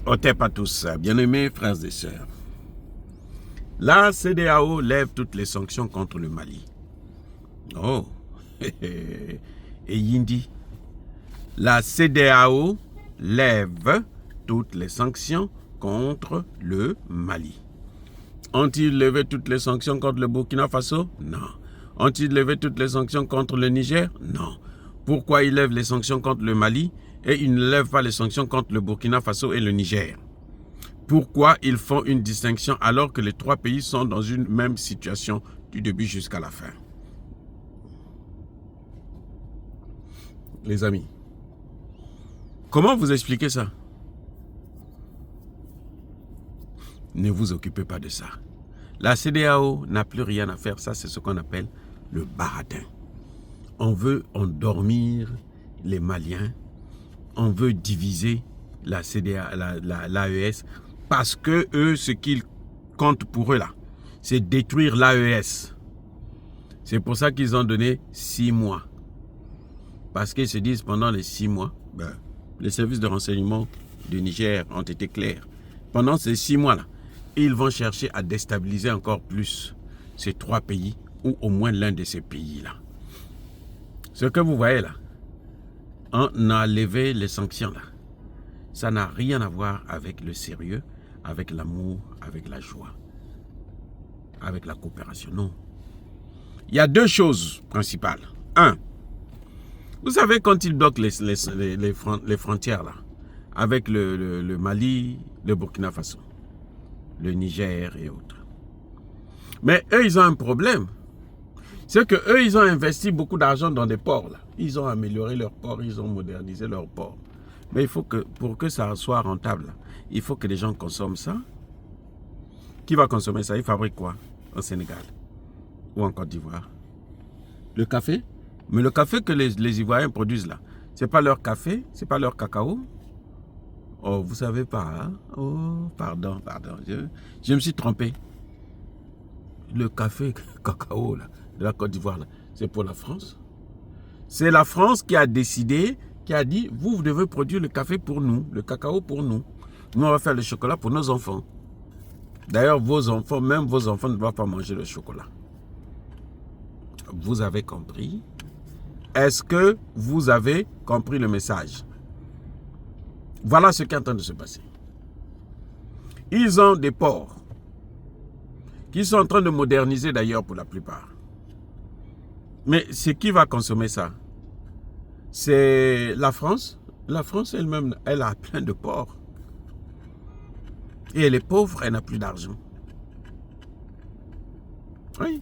Otep à tous, bien-aimés frères et sœurs. La CEDEAO lève toutes les sanctions contre le Mali. Oh, et Yindi. La CEDEAO lève toutes les sanctions contre le Mali. Ont-ils levé toutes les sanctions contre le Burkina Faso? Non. Ont-ils levé toutes les sanctions contre le Niger? Non. Pourquoi ils lèvent les sanctions contre le Mali et ils ne lèvent pas les sanctions contre le Burkina Faso et le Niger? Pourquoi ils font une distinction alors que les trois pays sont dans une même situation du début jusqu'à la fin? Les amis, comment vous expliquez ça? Ne vous occupez pas de ça. La CEDEAO n'a plus rien à faire. Ça, c'est ce qu'on appelle le baratin. On veut endormir les Maliens. On veut diviser la CEDEAO, l'AES, parce que eux, ce qu'ils comptent pour eux là, c'est détruire l'AES. C'est pour ça qu'ils ont donné 6 mois. Parce qu'ils se disent pendant les 6 mois, les services de renseignement du Niger ont été clairs. Pendant ces 6 mois là, ils vont chercher à déstabiliser encore plus ces 3 pays, ou au moins l'un de ces pays-là. Ce que vous voyez là, on a levé les sanctions là. Ça n'a rien à voir avec le sérieux, avec l'amour, avec la joie, avec la coopération. Non. Il y a 2 choses principales. 1, vous savez quand ils bloquent les frontières là, avec le Mali, le Burkina Faso, le Niger et autres. Mais eux, ils ont un problème. C'est que eux, ils ont investi beaucoup d'argent dans des ports. Là. Ils ont amélioré leurs ports, ils ont modernisé leurs ports. Mais il faut que, pour que ça soit rentable, là, il faut que les gens consomment ça. Qui va consommer ça? Ils fabriquent quoi? Au Sénégal ou en Côte d'Ivoire? Le café? Mais le café que les Ivoiriens produisent là, c'est pas leur café, c'est pas leur cacao. Oh, vous savez pas, hein? Oh, pardon. Je me suis trompé. Le café cacao là, de la Côte d'Ivoire, c'est pour la France. C'est la France qui a décidé, qui a dit, vous devez produire le café pour nous, le cacao pour nous. Nous, on va faire le chocolat pour nos enfants. D'ailleurs, vos enfants, même vos enfants ne doivent pas manger le chocolat. Vous avez compris? Est-ce que vous avez compris le message? Voilà ce qui est en train de se passer. Ils ont des ports qui sont en train de moderniser d'ailleurs pour la plupart. Mais c'est qui va consommer ça? C'est la France. La France elle-même, elle a plein de ports. Et elle est pauvre, elle n'a plus d'argent. Oui.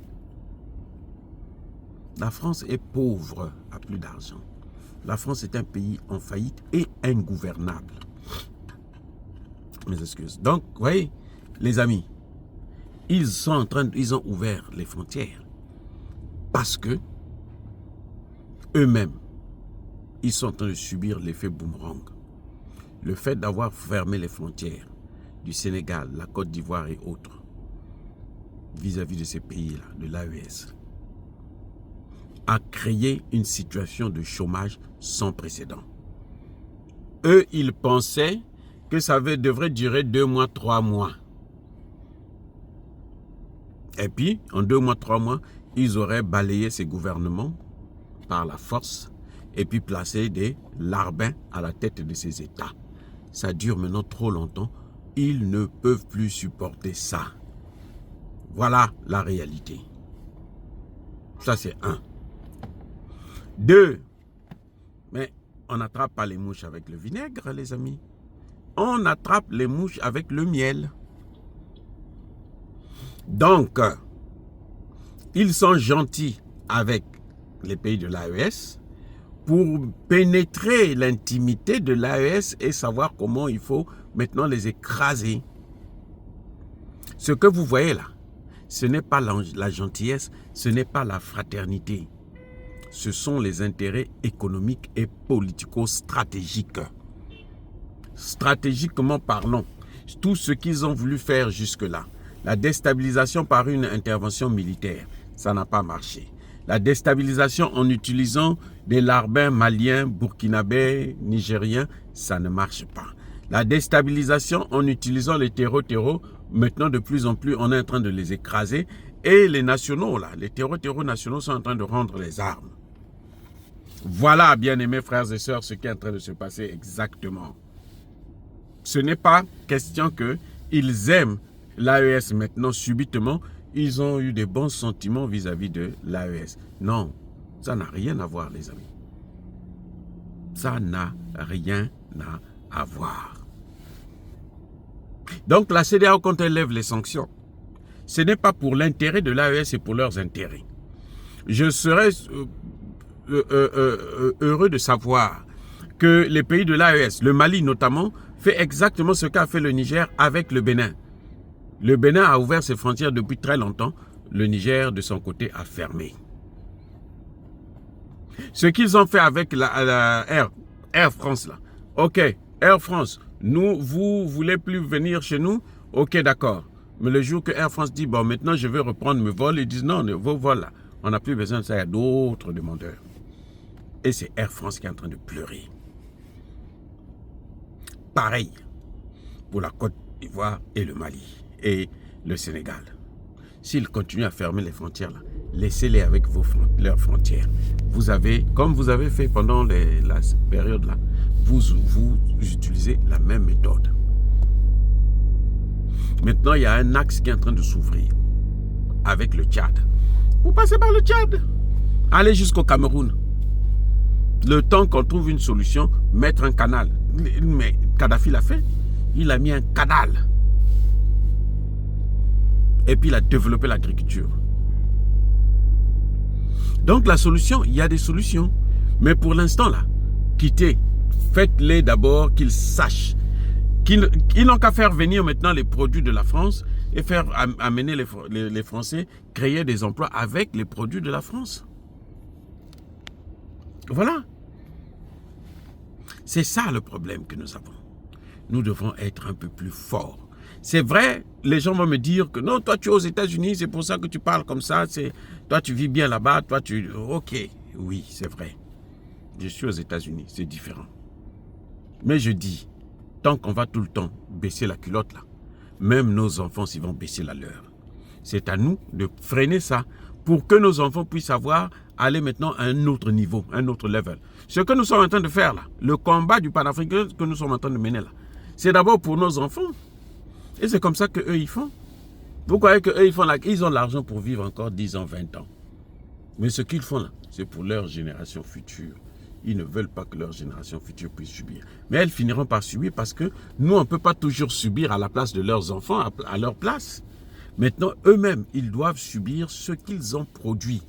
La France est pauvre, n'a plus d'argent. La France est un pays en faillite et ingouvernable. Mes excuses. Donc, vous voyez, les amis, ils ont ouvert les frontières parce que eux-mêmes, ils sont en train de subir l'effet boomerang. Le fait d'avoir fermé les frontières du Sénégal, la Côte d'Ivoire et autres vis-à-vis de ces pays-là, de l'AES, a créé une situation de chômage sans précédent. Eux, ils pensaient que ça devrait durer 2 mois, 3 mois. Et puis, en 2 mois, 3 mois, ils auraient balayé ces gouvernements par la force et puis placé des larbins à la tête de ces États. Ça dure maintenant trop longtemps. Ils ne peuvent plus supporter ça. Voilà la réalité. Ça, c'est 1. 2, mais on n'attrape pas les mouches avec le vinaigre, les amis. On attrape les mouches avec le miel. Donc, ils sont gentils avec les pays de l'AES pour pénétrer l'intimité de l'AES et savoir comment il faut maintenant les écraser. Ce que vous voyez là, ce n'est pas la gentillesse, ce n'est pas la fraternité. Ce sont les intérêts économiques et politico-stratégiques. Stratégiquement parlant, tout ce qu'ils ont voulu faire jusque-là, la déstabilisation par une intervention militaire, ça n'a pas marché. La déstabilisation en utilisant des larbins maliens, burkinabés, nigériens, ça ne marche pas. La déstabilisation en utilisant les terreaux, maintenant de plus en plus, on est en train de les écraser. Et les nationaux, là, les terreaux nationaux sont en train de rendre les armes. Voilà, bien-aimés frères et sœurs, ce qui est en train de se passer exactement. Ce n'est pas question qu'ils aiment l'AES maintenant subitement. Ils ont eu des bons sentiments vis-à-vis de l'AES. Non, ça n'a rien à voir, les amis. Ça n'a rien à voir. Donc la CEDEAO, quand elle lève les sanctions, ce n'est pas pour l'intérêt de l'AES, c'est pour leurs intérêts. Je serais heureux de savoir que les pays de l'AES, le Mali notamment, fait exactement ce qu'a fait le Niger avec le Bénin. Le Bénin a ouvert ses frontières depuis très longtemps. Le Niger, de son côté, a fermé. Ce qu'ils ont fait avec Air France, là. Ok, Air France, vous voulez plus venir chez nous? Ok, d'accord. Mais le jour que Air France dit, bon, maintenant je veux reprendre mes vols, ils disent, non, vos vols, là, on n'a plus besoin de ça, il y a d'autres demandeurs. Et c'est Air France qui est en train de pleurer. Pareil pour la Côte d'Ivoire et le Mali et le Sénégal. S'ils continuent à fermer les frontières, là, laissez-les avec leurs frontières. Vous avez, comme vous avez fait pendant la période là, vous utilisez la même méthode. Maintenant, il y a un axe qui est en train de s'ouvrir avec le Tchad. Vous passez par le Tchad. Allez jusqu'au Cameroun. Le temps qu'on trouve une solution, mettre un canal. Mais Kadhafi l'a fait. Il a mis un canal. Et puis il a développé l'agriculture. Donc la solution, il y a des solutions. Mais pour l'instant là, quittez. Faites-les d'abord qu'ils sachent. Qu'ils n'ont qu'à faire venir maintenant les produits de la France et faire amener les Français créer des emplois avec les produits de la France. Voilà. C'est ça le problème que nous avons. Nous devons être un peu plus forts. C'est vrai, les gens vont me dire que non, toi tu es aux États-Unis, c'est pour ça que tu parles comme ça. Toi tu vis bien là-bas, toi tu... Ok, oui, c'est vrai. Je suis aux États-Unis, c'est différent. Mais je dis, tant qu'on va tout le temps baisser la culotte là, même nos enfants s'ils vont baisser la leur. C'est à nous de freiner ça pour que nos enfants puissent aller maintenant à un autre niveau, un autre level. Ce que nous sommes en train de faire là, le combat du panafricain que nous sommes en train de mener là, c'est d'abord pour nos enfants. Et c'est comme ça qu'eux ils font. Vous croyez qu'eux ils ont l'argent pour vivre encore 10 ans, 20 ans. Mais ce qu'ils font là, c'est pour leur génération future. Ils ne veulent pas que leur génération future puisse subir. Mais elles finiront par subir parce que nous, on ne peut pas toujours subir à la place de leurs enfants, à leur place. Maintenant, eux-mêmes, ils doivent subir ce qu'ils ont produit.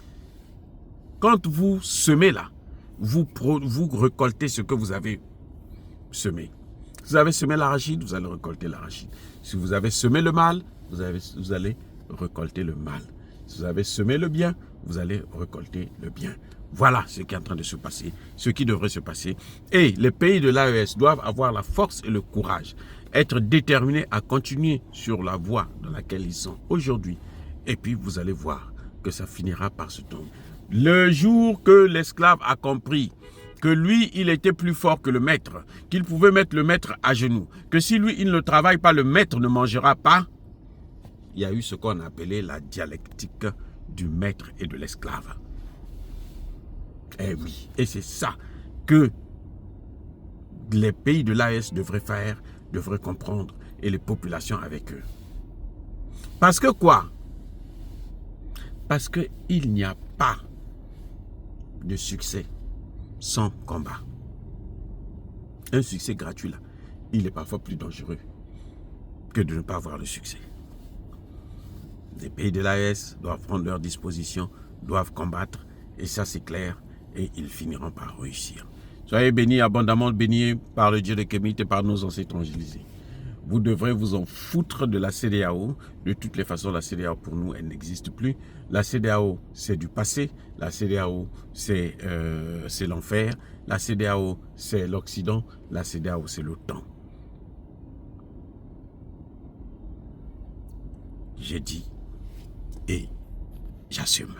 Quand vous semez là, vous récoltez ce que vous avez semé. Si vous avez semé l'arachide, vous allez récolter l'arachide. Si vous avez semé le mal, vous allez récolter le mal. Si vous avez semé le bien, vous allez récolter le bien. Voilà ce qui est en train de se passer, ce qui devrait se passer. Et les pays de l'AES doivent avoir la force et le courage, être déterminés à continuer sur la voie dans laquelle ils sont aujourd'hui. Et puis vous allez voir que ça finira par se tomber. Le jour que l'esclave a compris que lui, il était plus fort que le maître, qu'il pouvait mettre le maître à genoux, que si lui, il ne travaille pas, le maître ne mangera pas, il y a eu ce qu'on a appelé la dialectique du maître et de l'esclave. Eh oui, et c'est ça que les pays de l'AES devraient faire, devraient comprendre, et les populations avec eux. Parce que quoi? Parce qu'il n'y a pas de succès sans combat. Un succès gratuit, là, il est parfois plus dangereux que de ne pas avoir le succès. Les pays de l'AES doivent prendre leurs dispositions, doivent combattre, et ça c'est clair, et ils finiront par réussir. Soyez bénis, abondamment bénis par le Dieu de Kémit et par nos ancêtres angélisés. Vous devrez vous en foutre de la CEDEAO. De toutes les façons, la CEDEAO, pour nous, elle n'existe plus. La CEDEAO, c'est du passé. La CEDEAO, c'est l'enfer. La CEDEAO, c'est l'Occident. La CEDEAO, c'est l'OTAN. J'ai dit et j'assume.